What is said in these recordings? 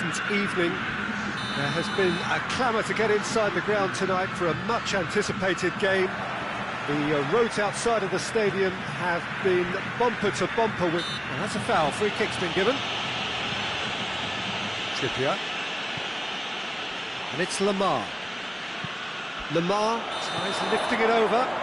important evening. There has been a clamour to get inside the ground tonight for a much-anticipated game. The roads outside of the stadium have been bumper to bumper with... Well, that's a foul. Free kick's been given. Trippier. And it's Lamar. Lamar tries lifting it over.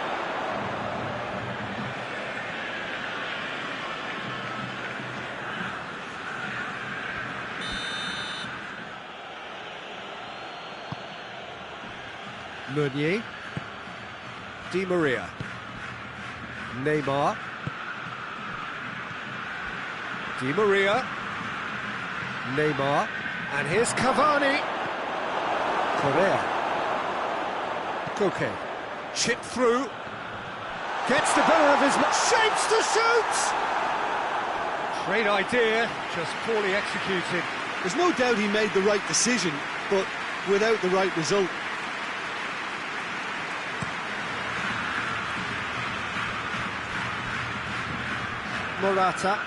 Meunier, Di Maria, Neymar, Di Maria, Neymar, and here's Cavani. Correa, Koke, chip through, gets the better of his... shapes to shoot! Great idea, just poorly executed. There's no doubt he made the right decision, but without the right result. Morata.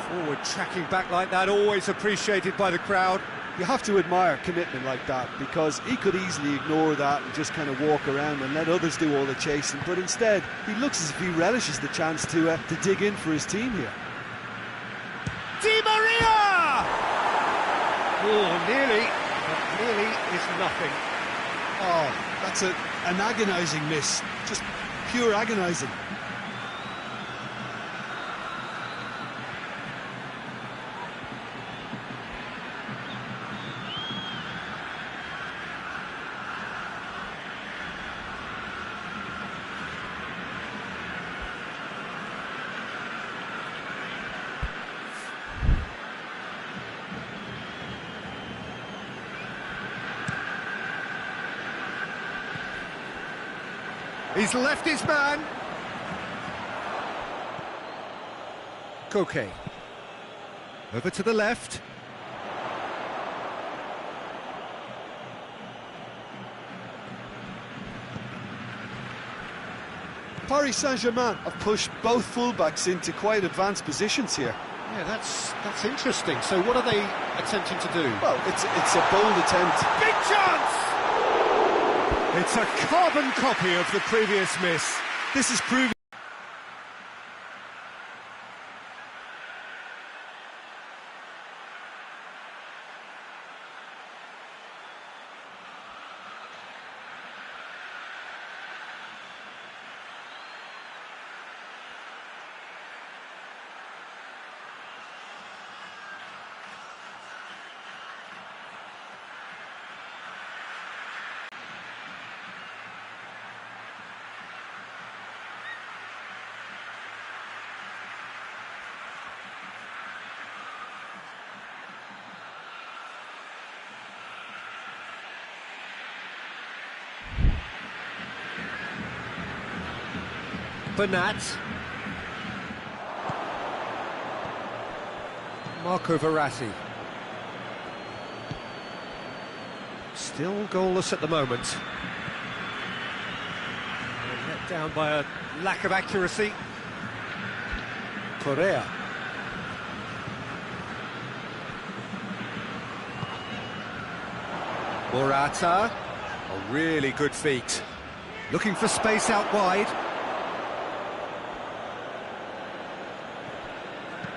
Forward tracking back like that, always appreciated by the crowd. You have to admire commitment like that, because he could easily ignore that and just kind of walk around and let others do all the chasing, but instead he looks as if he relishes the chance to dig in for his team here. Di Maria! Oh, nearly, but nearly is nothing. Oh, that's an agonising miss, just pure agonising. He's left his man. Koke. Over to the left. Paris Saint-Germain have pushed both fullbacks into quite advanced positions here. Yeah, that's interesting. So what are they attempting to do? Well, it's a bold attempt. Big chance! It's a carbon copy of the previous miss. This is proving... Bernat. Marco Verratti. Still goalless at the moment. Let down by a lack of accuracy. Correa. Morata. A really good feat. Looking for space out wide.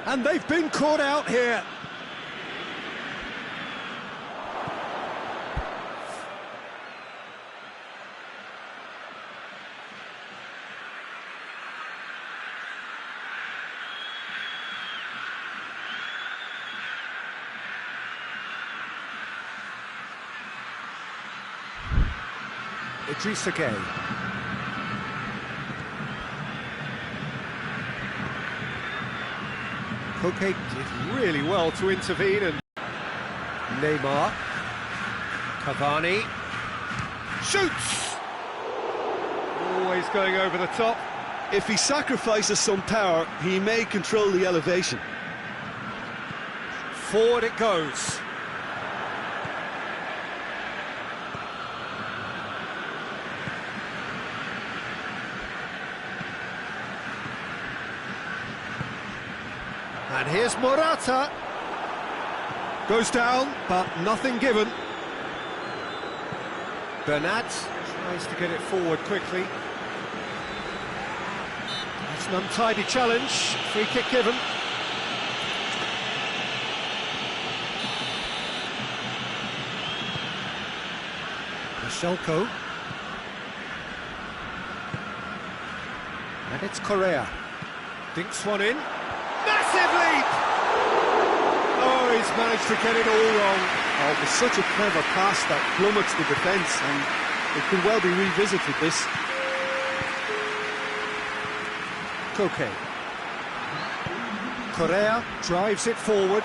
And they've been caught out here. Idrissa Gueye. Koke did really well to intervene, and Neymar, Cavani, shoots! Always going over the top. If he sacrifices some power, he may control the elevation. Forward it goes. And here's Morata. Goes down, but nothing given. Bernat tries to get it forward quickly. That's an untidy challenge. Free kick given. Shelko. And it's Correa. Dinks one in. Massive leap! Oh, he's managed to get it all wrong. Oh, it was such a clever pass that flummoxed the defence, and it could well be revisited, this. Koke. Correa drives it forward.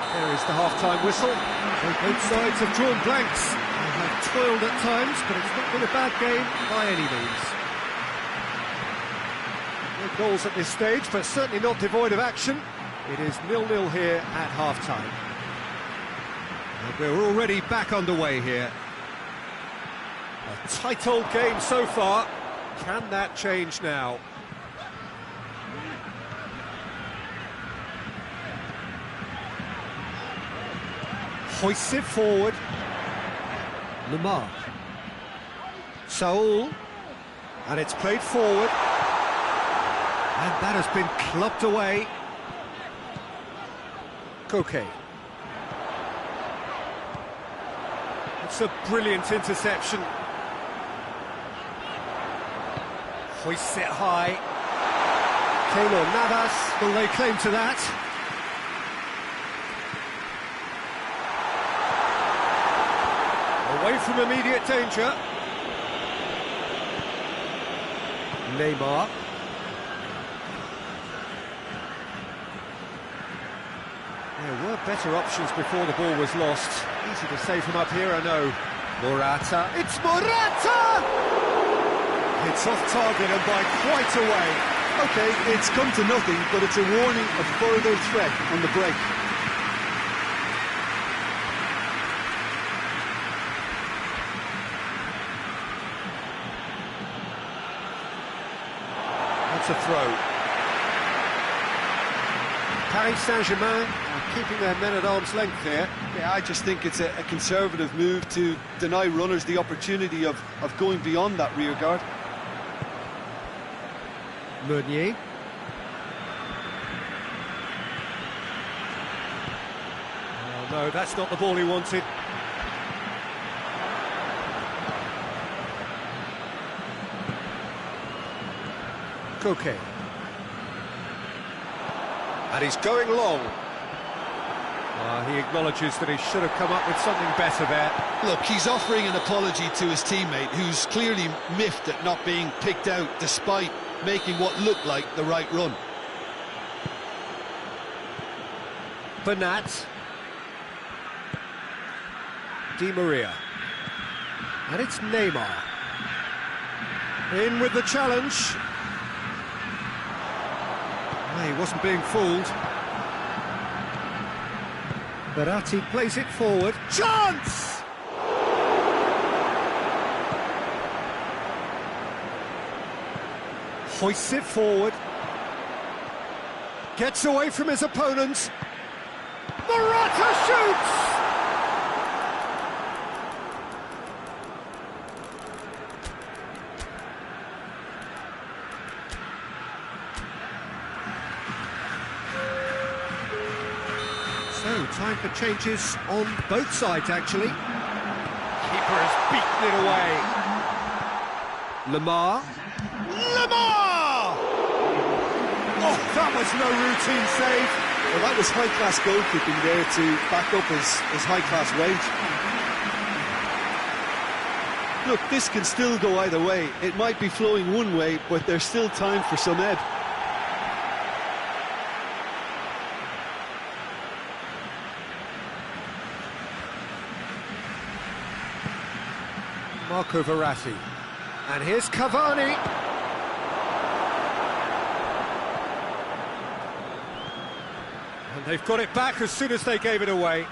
There is the half-time whistle. So both sides have drawn blanks. They have toiled at times, but it's not been a bad game by any means. No goals at this stage, but certainly not devoid of action. It is 0-0 here at half-time. And we're already back underway here. A tight old game so far. Can that change now? Hoists it forward. Lamar. Saul. And it's played forward. And that has been clubbed away. Koke. It's a brilliant interception. Hoists it high. Keylor Navas will lay claim to that. Away from immediate danger. Neymar. There were better options before the ball was lost. Easy to save from up here, I know. Morata. It's Morata! It's off target and by quite a way. OK, it's come to nothing, but it's a warning of further threat on the break. That's a throw. Paris Saint-Germain are keeping their men at arm's length here. Yeah, I just think it's a conservative move to deny runners the opportunity of going beyond that rear guard. Meunier. Oh no, that's not the ball he wanted. Koke. And he's going long. He acknowledges that he should have come up with something better there. Look, he's offering an apology to his teammate, who's clearly miffed at not being picked out despite making what looked like the right run. Bernat. Di Maria. And it's Neymar. In with the challenge. He wasn't being fooled. Verratti plays it forward. Chance! Hoists it forward. Gets away from his opponent. Morata shoots! So, time for changes on both sides, actually. Keeper has beaten it away. Lamar. Lamar! Oh, that was no routine save. Well, that was high-class goalkeeping there to back up his high-class wage. Look, this can still go either way. It might be flowing one way, but there's still time for some ebb. Marco Verratti. And here's Cavani. And they've got it back as soon as they gave it away.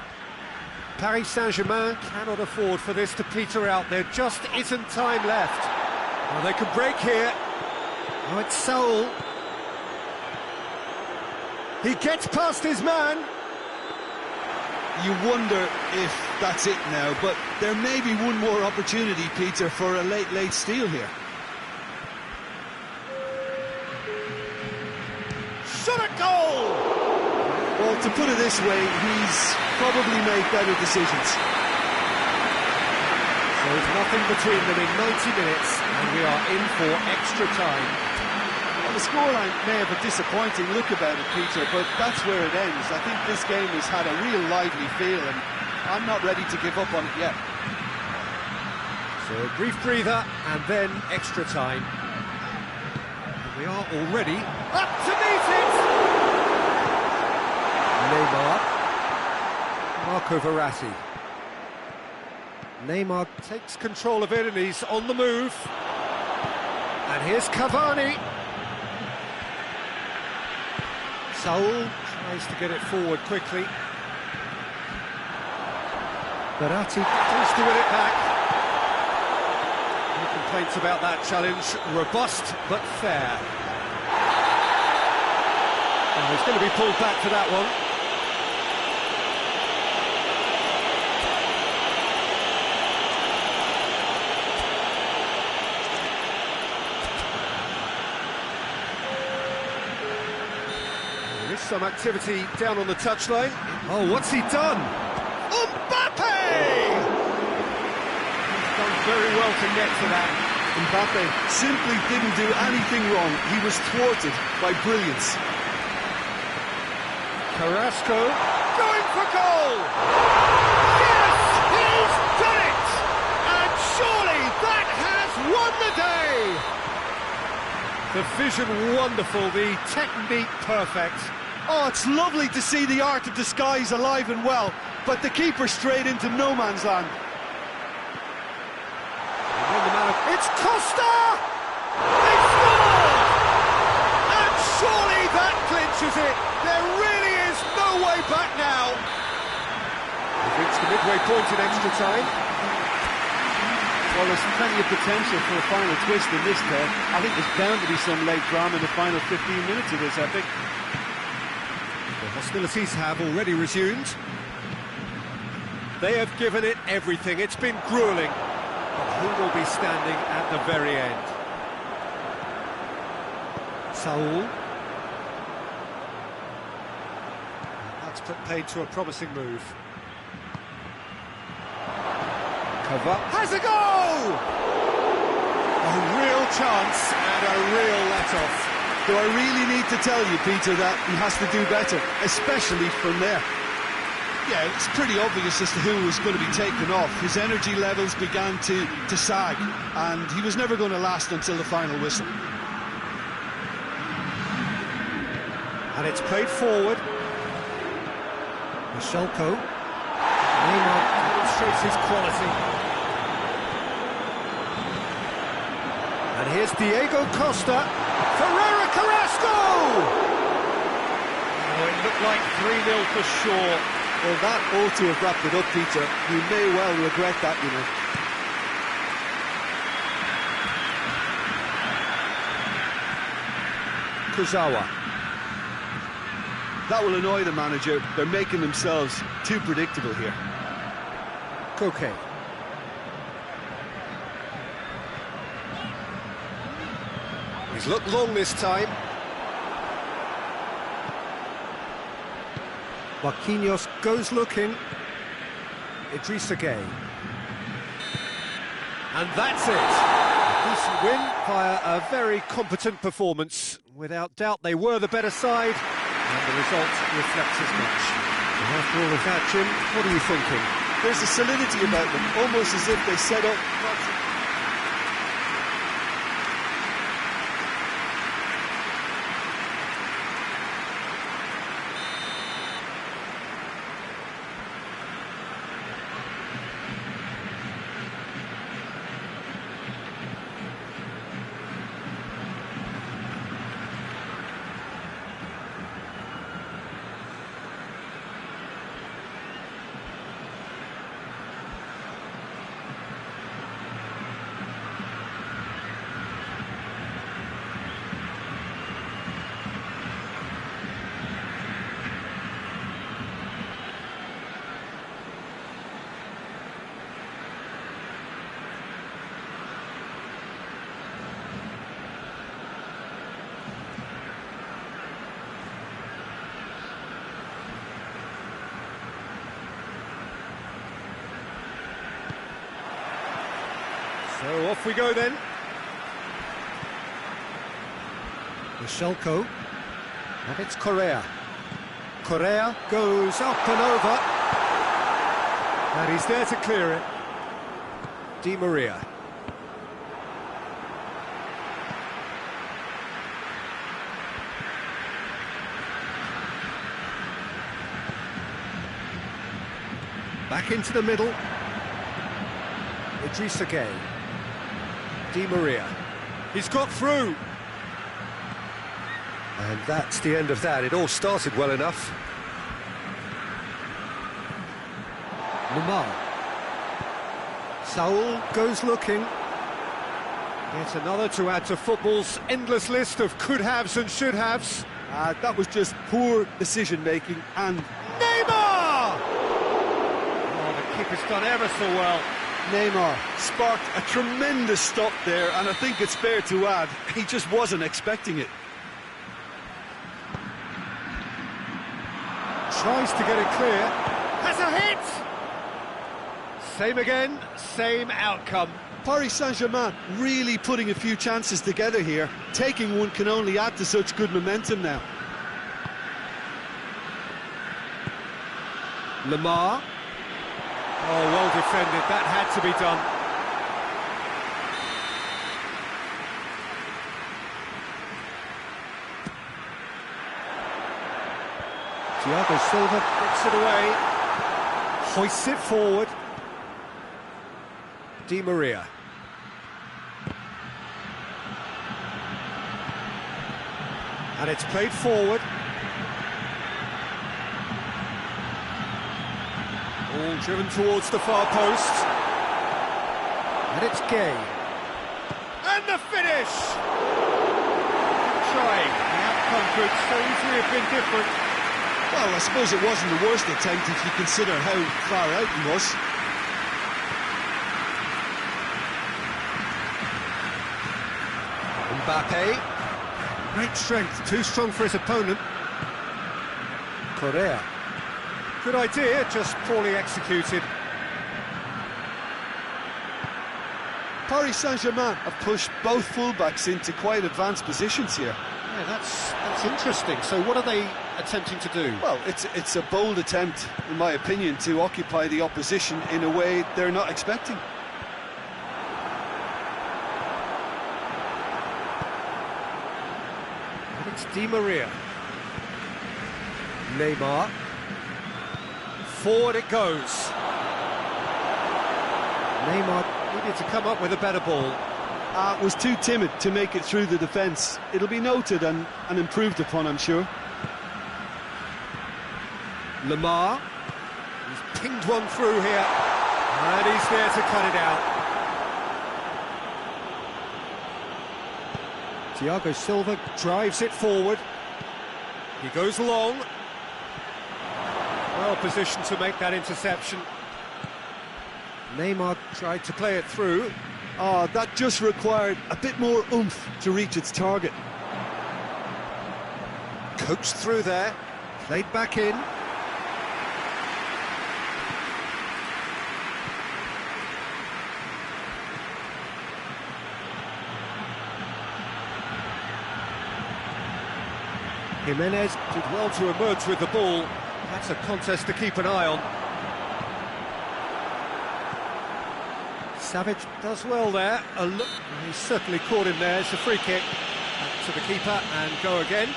Paris Saint-Germain cannot afford for this to peter out. There just isn't time left. Well, they can break here. Oh, it's Saul. He gets past his man. You wonder if that's it now, but there may be one more opportunity, Peter, for a late steal here. Shot at goal! Well, to put it this way, he's probably made better decisions. So it's nothing between them in 90 minutes, and we are in for extra time. Well, the scoreline may have a disappointing look about it, Peter, but that's where it ends. I think this game has had a real lively feel, and I'm not ready to give up on it yet. So a brief breather, and then extra time. And we are already up to meet it! Neymar. Marco Verratti. Neymar takes control of it, and he's on the move. And here's Cavani. Saul tries to get it forward quickly. Verratti tries to win it back. No complaints about that challenge. Robust but fair. And he's going to be pulled back for that one. Some activity down on the touchline. Oh, what's he done? Mbappe! He's done very well to get to that. Mbappe simply didn't do anything wrong. He was thwarted by brilliance. Carrasco going for goal! Yes, he's done it! And surely that has won the day! The vision wonderful, the technique perfect. Oh, it's lovely to see the art of disguise alive and well, but the keeper straight into no man's land. It's Costa! They scored! And surely that clinches it. There really is no way back now. We've reached the midway point in extra time. Well, there's plenty of potential for a final twist in this there. I think there's bound to be some late drama in the final 15 minutes of this epic. Hostilities have already resumed. They have given it everything. It's been gruelling. But who will be standing at the very end? Saul. That's played to a promising move. Cover. Has a goal! A real chance and a real let-off. Do I really need to tell you, Peter, that he has to do better, especially from there? Yeah, it's pretty obvious as to who was going to be taken off. His energy levels began to sag, and he was never going to last until the final whistle. And it's played forward. Michelko. Neymar demonstrates his quality. And here's Diego Costa. Ferreira Carrasco! Oh, it looked like 3-0 for sure. Well, that ought to have wrapped it up, Peter. You may well regret that, you know. Kurzawa. That will annoy the manager. They're making themselves too predictable here. Koke. He's looked long this time. Marquinhos goes looking. Idrissa Gueye. And that's it. A decent win via a very competent performance. Without doubt, they were the better side, and the result reflects as much. And after all of that, Jim, what are you thinking? There's a solidity about them, almost as if they set up... So off we go then. Michelko. And it's Correa. Correa goes up and over. And he's there to clear it. Di Maria. Back into the middle. Idrissa Gueye. Di Maria. He's got through. And that's the end of that. It all started well enough. Lamar. Saul goes looking. Yet another to add to football's endless list of could-haves and should-haves. That was just poor decision-making and... Neymar! Oh, the keeper's done ever so well. Neymar sparked a tremendous stop there, and I think it's fair to add, he just wasn't expecting it. Tries to get it clear. Has a hit! Same again, same outcome. Paris Saint-Germain really putting a few chances together here. Taking one can only add to such good momentum now. Lamar. Oh, well defended. That had to be done. Thiago Silva gets it away. Hoists it forward. Di Maria. And it's played forward. All driven towards the far post. And it's Gueye. And the finish! Trying. The outcome could so easily have been different. Well, I suppose it wasn't the worst attempt if you consider how far out he was. Mbappe. Great strength, too strong for his opponent. Correa. Good idea, just poorly executed. Paris Saint-Germain have pushed both fullbacks into quite advanced positions here. Yeah, that's interesting. So what are they attempting to do? Well, it's a bold attempt, in my opinion, to occupy the opposition in a way they're not expecting. And it's Di Maria. Neymar. Forward it goes. Neymar needed to come up with a better ball. Was too timid to make it through the defence. It'll be noted and improved upon, I'm sure. Lamar. He's pinged one through here. And he's there to cut it out. Thiago Silva drives it forward. He goes long. Well positioned to make that interception. Neymar tried to play it through. Oh, that just required a bit more oomph to reach its target. Coached through there, played back in. Jimenez did well to emerge with the ball. That's a contest to keep an eye on. Savage does well there. He's certainly caught him there. It's a free kick. Back to the keeper and go again.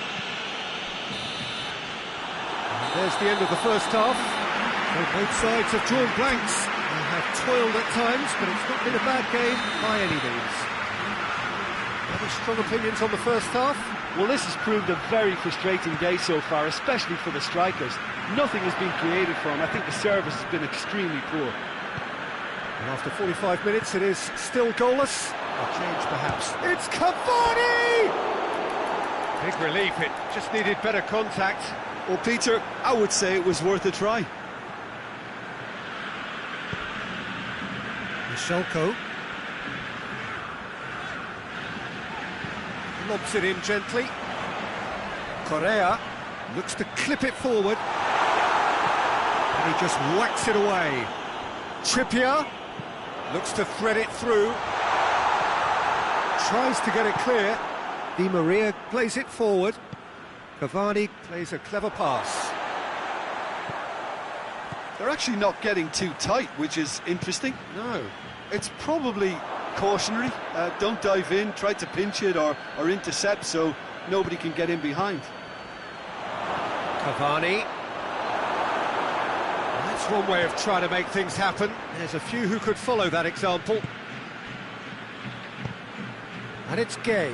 And there's the end of the first half. So both sides have drawn blanks. They have toiled at times, but it's not been a bad game by any means. Any strong opinions on the first half? Well, this has proved a very frustrating day so far, especially for the strikers. Nothing has been created for them. I think the service has been extremely poor. And after 45 minutes, it is still goalless. A change, perhaps. It's Cavani! Big relief, it just needed better contact. Well, Peter, I would say it was worth a try. Michelko. Lobs it in gently. Correa looks to clip it forward. And he just whacks it away. Trippier looks to thread it through. tries to get it clear. Di Maria plays it forward. Cavani plays a clever pass. They're actually not getting too tight, which is interesting. No. It's probably cautionary. Don't dive in, try to pinch it or intercept so nobody can get in behind. Cavani. That's one way of trying to make things happen. There's a few who could follow that example. And it's Gay.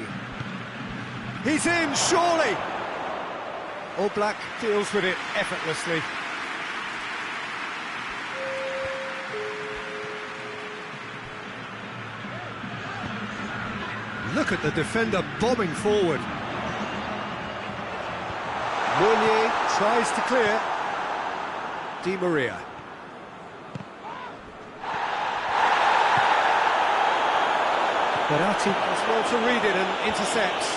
He's in, surely! All Black deals with it effortlessly. Look at the defender bombing forward. Meunier tries to clear. Di Maria. Berratti does well to read it and intercepts.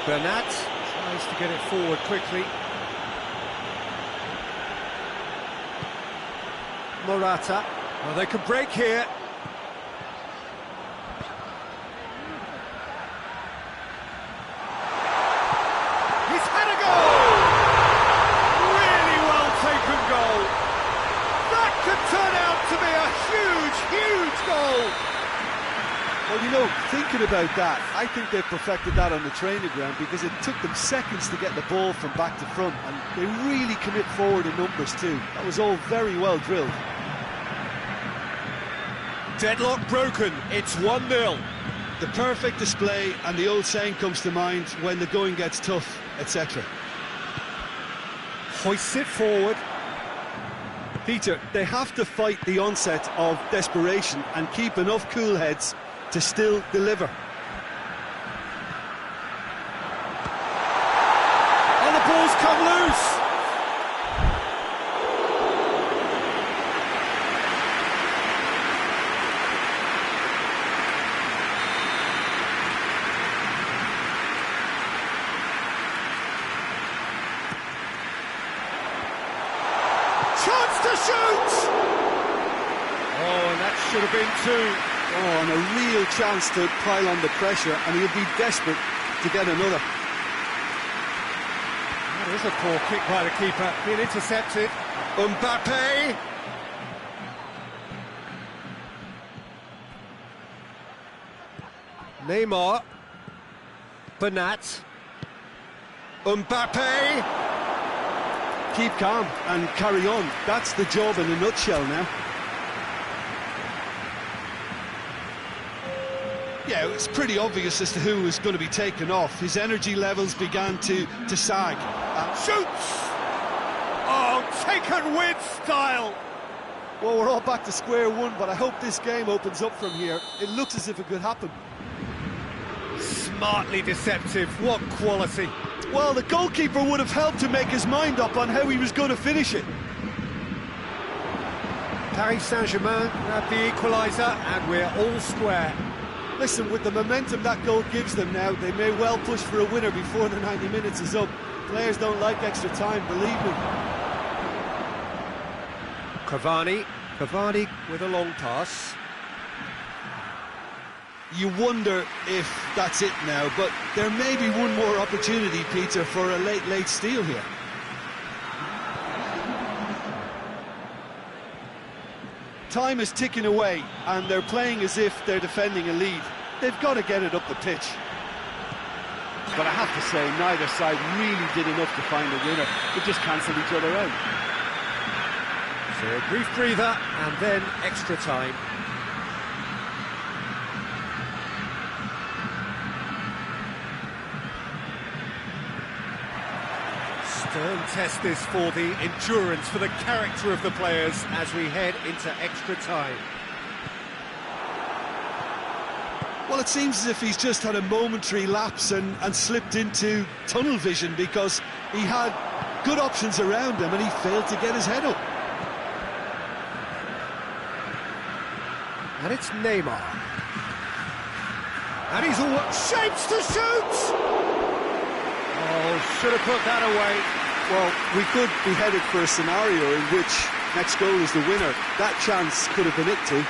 Bernat tries to get it forward quickly. Morata. Well, they could break here. He's had a goal! Really well taken goal. That could turn out to be a huge, huge goal. Well, you know, thinking about that, I think they've perfected that on the training ground because it took them seconds to get the ball from back to front, and they really commit forward in numbers too. That was all very well drilled. Deadlock broken, it's 1-0. The perfect display, and the old saying comes to mind, when the going gets tough, etc. Hoists it forward. Peter, they have to fight the onset of desperation and keep enough cool heads to still deliver. And the ball's come loose. Chance to shoot! Oh, and that should have been two. Oh, and a real chance to pile on the pressure, and he'll be desperate to get another. That is a poor kick by the keeper, being intercepted. Mbappe! Neymar. Bernat. Mbappe! Keep calm and carry on. That's the job in a nutshell now. Yeah, it's pretty obvious as to who was going to be taken off. His energy levels began to sag. Shoots! Oh, taken with style! Well, we're all back to square one, but I hope this game opens up from here. It looks as if it could happen. Smartly deceptive, what quality. Well, the goalkeeper would have helped to make his mind up on how he was going to finish it. Paris Saint-Germain grab the equaliser, and we're all square. Listen, with the momentum that goal gives them now, they may well push for a winner before the 90 minutes is up. Players don't like extra time, believe me. Cavani with a long pass. You wonder if that's it now, but there may be one more opportunity, Peter, for a late steal here. Time is ticking away, and they're playing as if they're defending a lead. They've got to get it up the pitch. But I have to say, neither side really did enough to find a winner. They just cancelled each other out. So a brief breather, and then extra time. Stern test this for the endurance, for the character of the players as we head into extra time. Well, it seems as if he's just had a momentary lapse and slipped into tunnel vision, because he had good options around him and he failed to get his head up. And it's Neymar. And he's all shapes to shoot! Oh, should have put that away. Well, we could be headed for a scenario in which next goal is the winner. That chance could have been it too.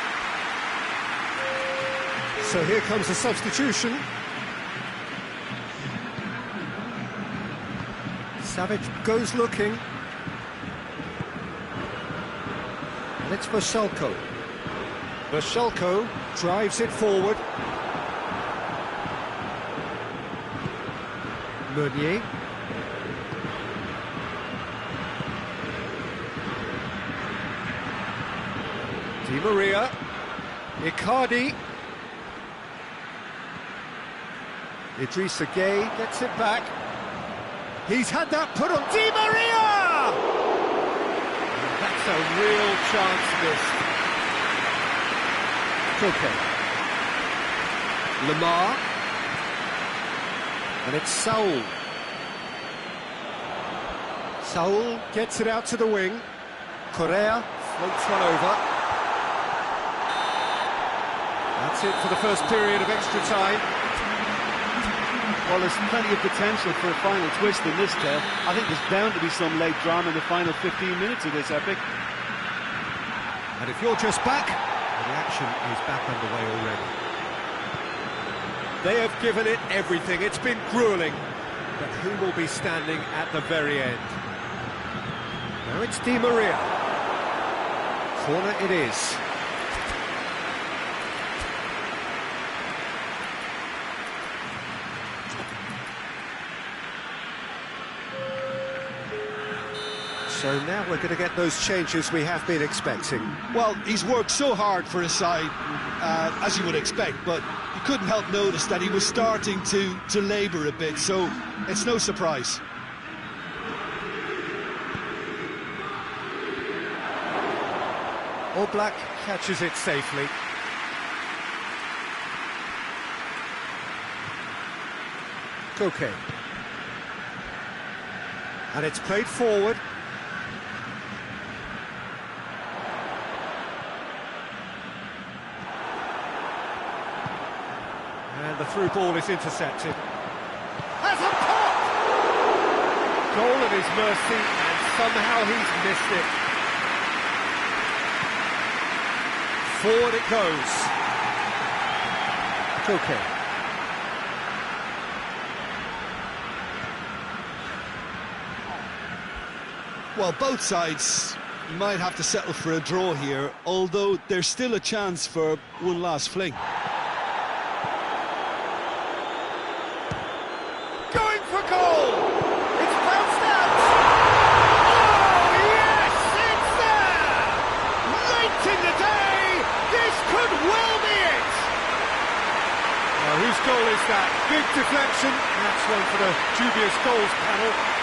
So here comes the substitution. Savic goes looking. And it's Vasilko. Vasilko drives it forward. Meunier. Di Maria. Icardi. Idrissa Gueye gets it back. He's had that put on Di Maria! And that's a real chance missed. Koke. Lamar. And it's Saul. Saul gets it out to the wing. Correa floats one over. That's it for the first period of extra time. Well, there's plenty of potential for a final twist in this tale. I think there's bound to be some late drama in the final 15 minutes of this epic. And if you're just back, the action is back underway already. They have given it everything. It's been gruelling. But who will be standing at the very end? Now it's Di Maria. Corner it is. So now we're going to get those changes we have been expecting. Well, he's worked so hard for his side, as you would expect, but you couldn't help notice that he was starting to labour a bit, so it's no surprise. Oblak catches it safely. Koke. And it's played forward. And the through ball is intercepted. Has a pop! Goal at his mercy, and somehow he's missed it. Forward it goes. Koke. Well, both sides might have to settle for a draw here, although there's still a chance for one last fling. Going for goal! It's bounced out! Oh, yes! It's there! Late in the day, this could well be it! Now, whose goal is that? Big deflection. That's one for the dubious goals panel.